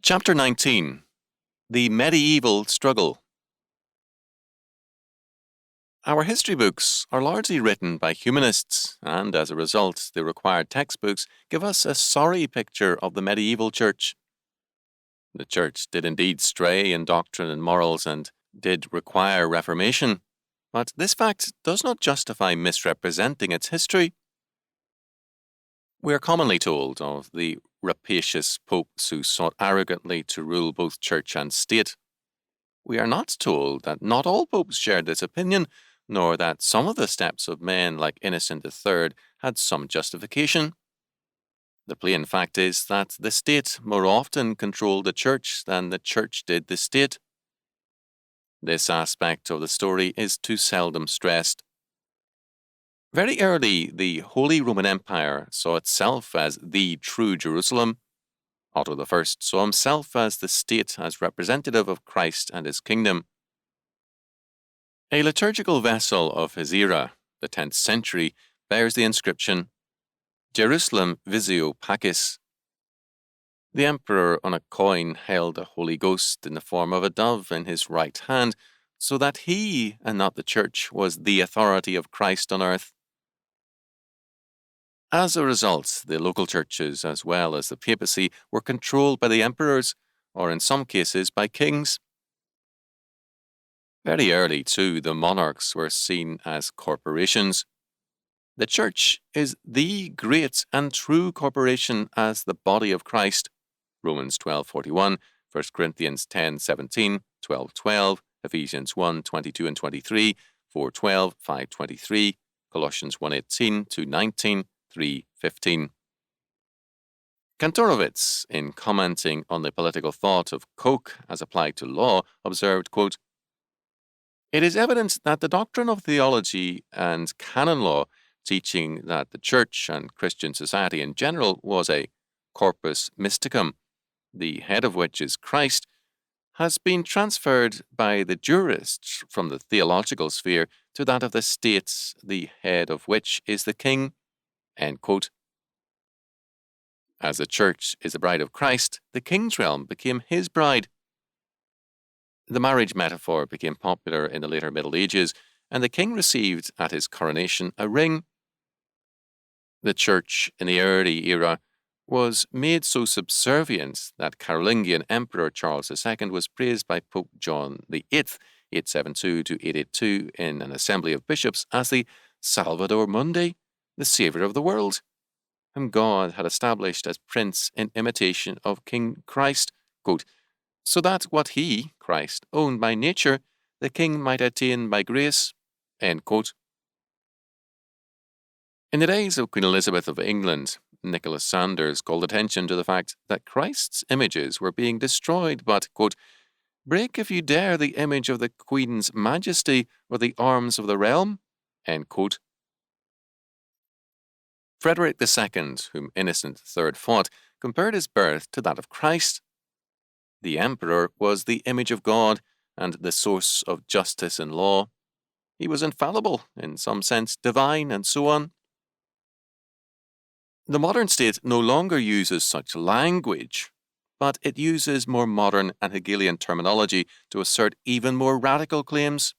Chapter 19. The Medieval Struggle. Our history books are largely written by humanists, and as a result, the required textbooks give us a sorry picture of the medieval church. The church did indeed stray in doctrine and morals and did require reformation, but this fact does not justify misrepresenting its history. We are commonly told of the rapacious popes who sought arrogantly to rule both church and state. We are not told that not all popes shared this opinion, nor that some of the steps of men like Innocent III had some justification. The plain fact is that the state more often controlled the church than the church did the state. This aspect of the story is too seldom stressed. Very early, the Holy Roman Empire saw itself as the true Jerusalem. Otto I saw himself as the state as representative of Christ and his kingdom. A liturgical vessel of his era, the 10th century, bears the inscription, Jerusalem Visio Pacis. The emperor on a coin held a Holy Ghost in the form of a dove in his right hand, so that he, and not the church, was the authority of Christ on earth. As a result, the local churches, as well as the papacy, were controlled by the emperors, or in some cases by kings. Very early, too, the monarchs were seen as corporations. The church is the great and true corporation as the body of Christ. Romans 12:41, 1 Corinthians 10:17, 12:12, Ephesians 1:22 and 23, 4:12, 5:23, Colossians 1:18-19, 3:15. Kantorowicz, in commenting on the political thought of Koch as applied to law, observed, quote, "It is evident that the doctrine of theology and canon law, teaching that the church and Christian society in general was a corpus mysticum, the head of which is Christ, has been transferred by the jurists from the theological sphere to that of the states, the head of which is the king." End quote. As the church is the bride of Christ, the king's realm became his bride. The marriage metaphor became popular in the later Middle Ages, and the king received at his coronation a ring. The church in the early era was made so subservient that Carolingian Emperor Charles II was praised by Pope John VIII, 872-882, in an assembly of bishops as the Salvator Mundi, the Saviour of the world, whom God had established as prince in imitation of King Christ, quote, so that what he, Christ, owned by nature, the king might attain by grace, end quote. In the days of Queen Elizabeth of England, Nicholas Sanders called attention to the fact that Christ's images were being destroyed, but, quote, break if you dare the image of the Queen's Majesty or the arms of the realm, end quote. Frederick II, whom Innocent III fought, compared his birth to that of Christ. The emperor was the image of God and the source of justice and law. He was infallible, in some sense divine, and so on. The modern state no longer uses such language, but it uses more modern and Hegelian terminology to assert even more radical claims.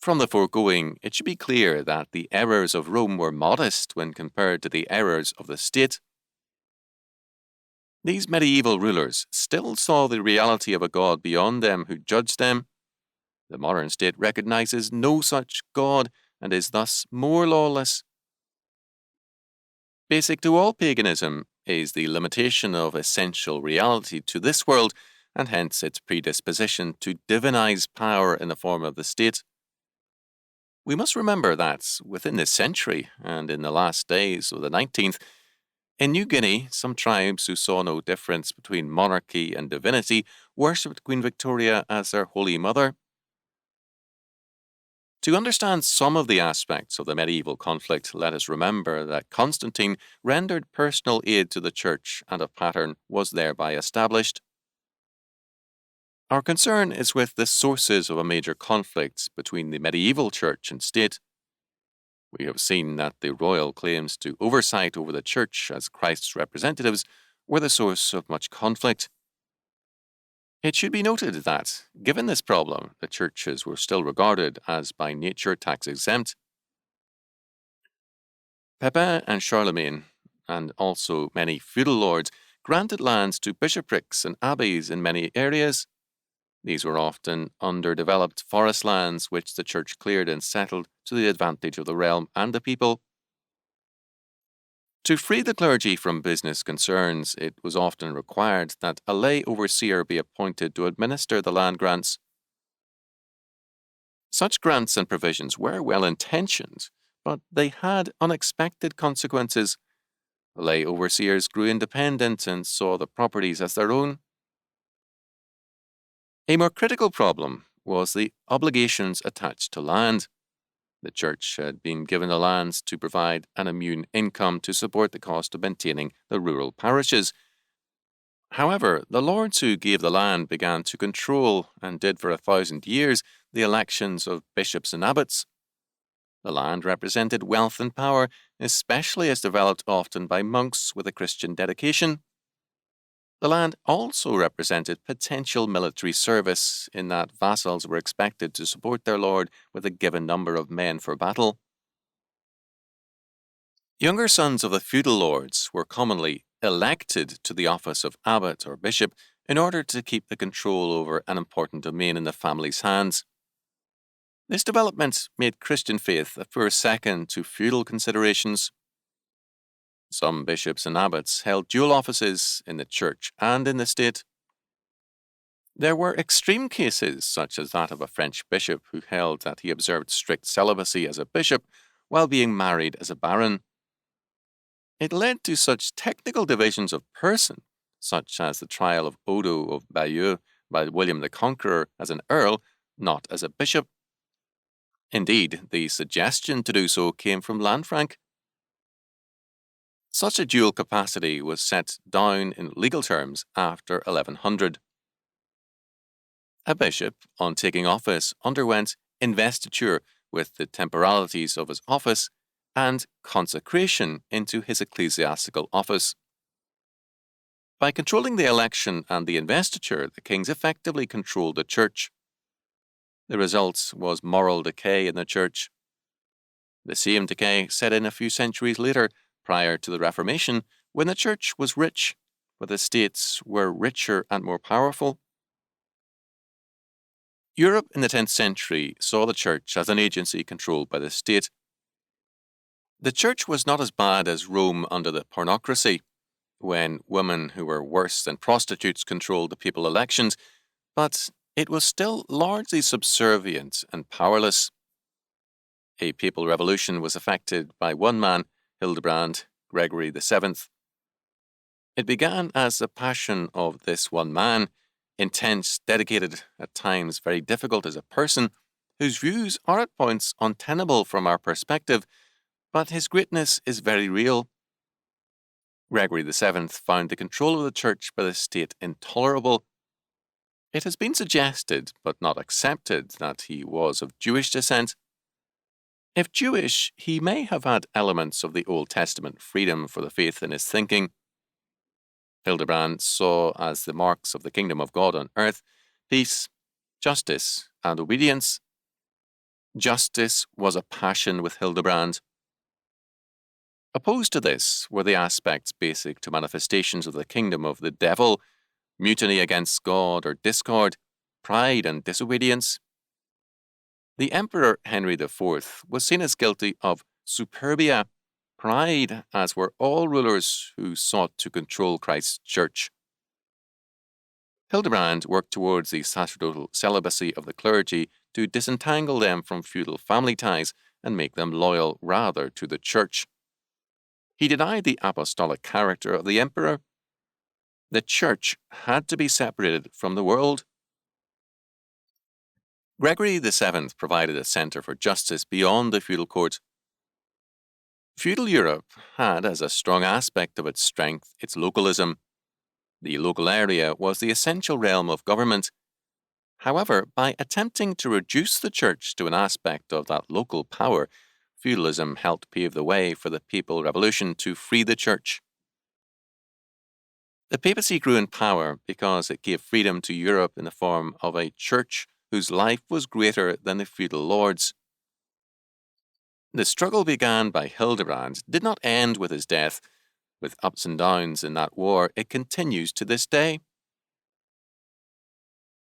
From the foregoing, it should be clear that the errors of Rome were modest when compared to the errors of the state. These medieval rulers still saw the reality of a God beyond them who judged them. The modern state recognizes no such God and is thus more lawless. Basic to all paganism is the limitation of essential reality to this world, and hence its predisposition to divinize power in the form of the state. We must remember that within this century, and in the last days of the 19th, in New Guinea, some tribes who saw no difference between monarchy and divinity worshipped Queen Victoria as their Holy Mother. To understand some of the aspects of the medieval conflict, let us remember that Constantine rendered personal aid to the church, and a pattern was thereby established. Our concern is with the sources of a major conflict between the medieval church and state. We have seen that the royal claims to oversight over the church as Christ's representatives were the source of much conflict. It should be noted that, given this problem, the churches were still regarded as by nature tax exempt. Pepin and Charlemagne, and also many feudal lords, granted lands to bishoprics and abbeys in many areas. These were often underdeveloped forest lands which the church cleared and settled to the advantage of the realm and the people. To free the clergy from business concerns, it was often required that a lay overseer be appointed to administer the land grants. Such grants and provisions were well-intentioned, but they had unexpected consequences. Lay overseers grew independent and saw the properties as their own. A more critical problem was the obligations attached to land. The church had been given the lands to provide an immune income to support the cost of maintaining the rural parishes. However, the lords who gave the land began to control, and did for 1,000 years, the elections of bishops and abbots. The land represented wealth and power, especially as developed often by monks with a Christian dedication. The land also represented potential military service, in that vassals were expected to support their lord with a given number of men for battle. Younger sons of the feudal lords were commonly elected to the office of abbot or bishop in order to keep the control over an important domain in the family's hands. This development made Christian faith a poor second to feudal considerations. Some bishops and abbots held dual offices in the church and in the state. There were extreme cases, such as that of a French bishop who held that he observed strict celibacy as a bishop while being married as a baron. It led to such technical divisions of person, such as the trial of Odo of Bayeux by William the Conqueror as an earl, not as a bishop. Indeed, the suggestion to do so came from Lanfranc. Such a dual capacity was set down in legal terms after 1100. A bishop, on taking office, underwent investiture with the temporalities of his office and consecration into his ecclesiastical office. By controlling the election and the investiture, the kings effectively controlled the church. The result was moral decay in the church. The same decay set in a few centuries later, prior to the Reformation, when the church was rich, but the states were richer and more powerful. Europe in the 10th century saw the church as an agency controlled by the state. The church was not as bad as Rome under the pornocracy, when women who were worse than prostitutes controlled the papal elections, but it was still largely subservient and powerless. A papal revolution was effected by one man, Hildebrand, Gregory VII. It began as the passion of this one man, intense, dedicated, at times very difficult as a person, whose views are at points untenable from our perspective, but his greatness is very real. Gregory VII found the control of the church by the state intolerable. It has been suggested, but not accepted, that he was of Jewish descent. If Jewish, he may have had elements of the Old Testament freedom for the faith in his thinking. Hildebrand saw as the marks of the kingdom of God on earth peace, justice, and obedience. Justice was a passion with Hildebrand. Opposed to this were the aspects basic to manifestations of the kingdom of the devil: mutiny against God or discord, pride and disobedience. The Emperor Henry IV was seen as guilty of superbia, pride, as were all rulers who sought to control Christ's church. Hildebrand worked towards the sacerdotal celibacy of the clergy to disentangle them from feudal family ties and make them loyal rather to the church. He denied the apostolic character of the emperor. The church had to be separated from the world. Gregory VII provided a centre for justice beyond the feudal court. Feudal Europe had as a strong aspect of its strength its localism. The local area was the essential realm of government. However, by attempting to reduce the church to an aspect of that local power, feudalism helped pave the way for the papal revolution to free the church. The papacy grew in power because it gave freedom to Europe in the form of a church whose life was greater than the feudal lords. The struggle began by Hildebrand did not end with his death. With ups and downs in that war, it continues to this day.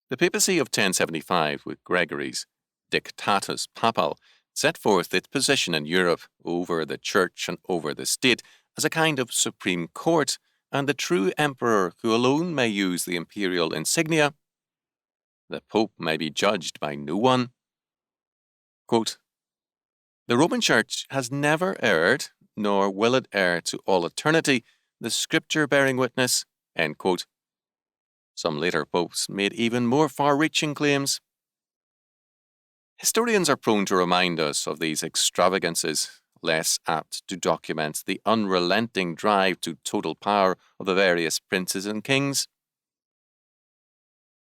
The papacy of 1075, with Gregory's Dictatus Papal, set forth its position in Europe over the church and over the state as a kind of supreme court, and the true emperor who alone may use the imperial insignia. The pope may be judged by no one. Quote, "The Roman Church has never erred, nor will it err to all eternity, the Scripture bearing witness." End quote. Some later popes made even more far-reaching claims. Historians are prone to remind us of these extravagances, less apt to document the unrelenting drive to total power of the various princes and kings.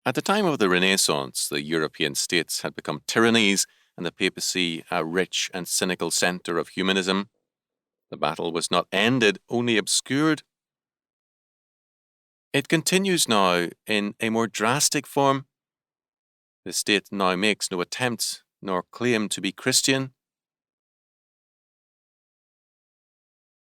At the time of the Renaissance, the European states had become tyrannies, and the papacy a rich and cynical centre of humanism. The battle was not ended, only obscured. It continues now in a more drastic form. The state now makes no attempt nor claim to be Christian.